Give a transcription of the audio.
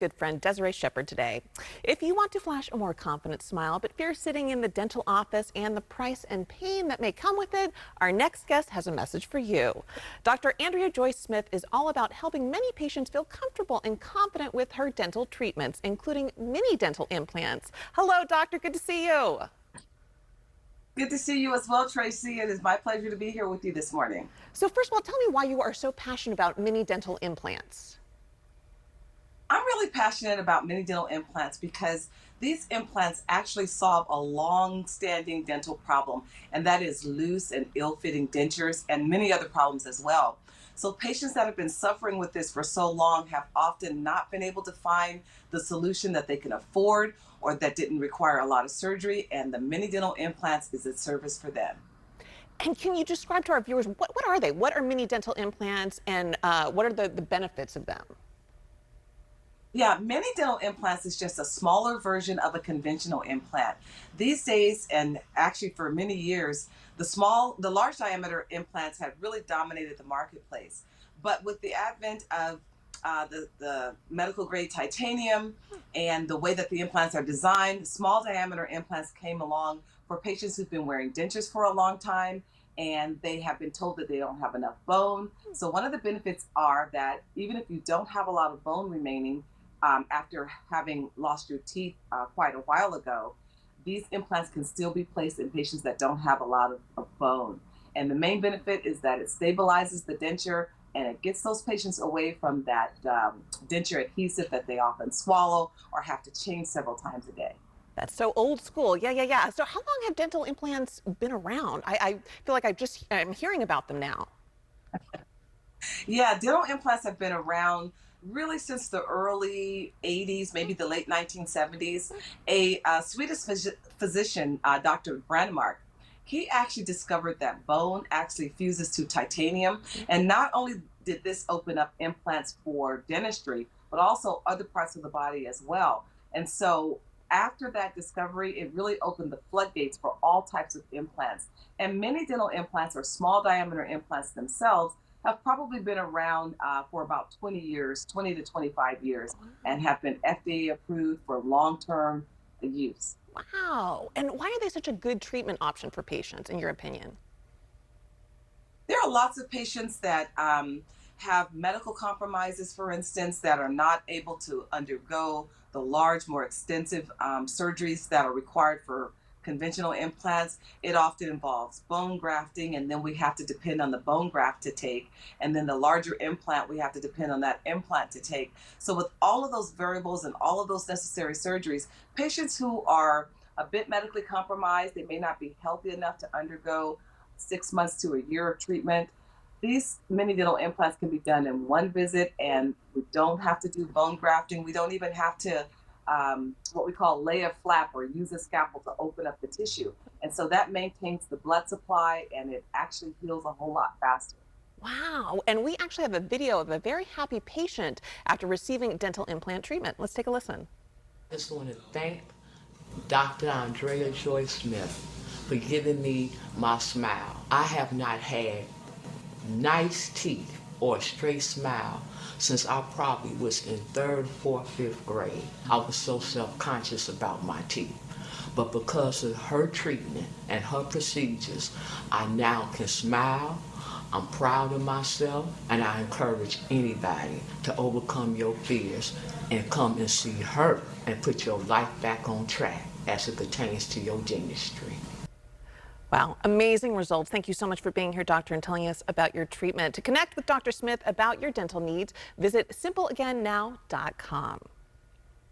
Good friend Desiree Shepard today. If you want to flash a more confident smile but fear sitting in the dental office and the price and pain that may come with it, our next guest has a message for you. Dr. Andrea Smith is all about helping many patients feel comfortable and confident with her dental treatments, including mini dental implants. Hello, doctor. Good to see you. Good to see you as well, Tracy. It is my pleasure to be here with you this morning. So first of all, tell me why you are so passionate about mini dental implants. I'm really passionate about mini dental implants because these implants actually solve a long-standing dental problem, and that is loose and ill-fitting dentures and many other problems as well. So patients that have been suffering with this for so long have often not been able to find the solution that they can afford or that didn't require a lot of surgery, and the mini dental implants is a service for them. And can you describe to our viewers, what are they? What are mini dental implants and what are the benefits of them? Yeah, mini dental implants is just a smaller version of a conventional implant. These days, and actually for many years, the large diameter implants have really dominated the marketplace. But with the advent of the medical grade titanium and the way that the implants are designed, small diameter implants came along for patients who've been wearing dentures for a long time and they have been told that they don't have enough bone. So one of the benefits are that even if you don't have a lot of bone remaining, after having lost your teeth quite a while ago, these implants can still be placed in patients that don't have a lot of bone. And the main benefit is that it stabilizes the denture and it gets those patients away from that denture adhesive that they often swallow or have to change several times a day. That's so old school. Yeah. So how long have dental implants been around? I feel like I'm hearing about them now. Yeah, dental implants have been around really since the early 80s, maybe the late 1970s. A Swedish physician, Dr. Brandmark, he actually discovered that bone actually fuses to titanium. And not only did this open up implants for dentistry, but also other parts of the body as well. And so after that discovery, it really opened the floodgates for all types of implants. And many dental implants or small diameter implants themselves have probably been around for about 20 years, 20 to 25 years, and have been FDA approved for long-term use. Wow. And why are they such a good treatment option for patients, in your opinion? There are lots of patients that have medical compromises, for instance, that are not able to undergo the large, more extensive surgeries that are required for conventional implants. It often involves bone grafting, and then we have to depend on the bone graft to take. And then the larger implant, we have to depend on that implant to take. So, with all of those variables and all of those necessary surgeries, patients who are a bit medically compromised, they may not be healthy enough to undergo 6 months to a year of treatment. These mini dental implants can be done in one visit, and we don't have to do bone grafting. We don't even have to, what we call lay a flap or use a scalpel to open up the tissue. And so that maintains the blood supply and it actually heals a whole lot faster. Wow. And we actually have a video of a very happy patient after receiving dental implant treatment. Let's take a listen. I just want to thank Dr. Andrea Smith for giving me my smile. I have not had nice teeth or a straight smile since I probably was in third, fourth, fifth grade. I was so self-conscious about my teeth. But because of her treatment and her procedures, I now can smile. I'm proud of myself, and I encourage anybody to overcome your fears and come and see her and put your life back on track as it pertains to your dentistry. Wow, amazing results. Thank you so much for being here, doctor, and telling us about your treatment. To connect with Dr. Smith about your dental needs, visit simpleagainnow.com.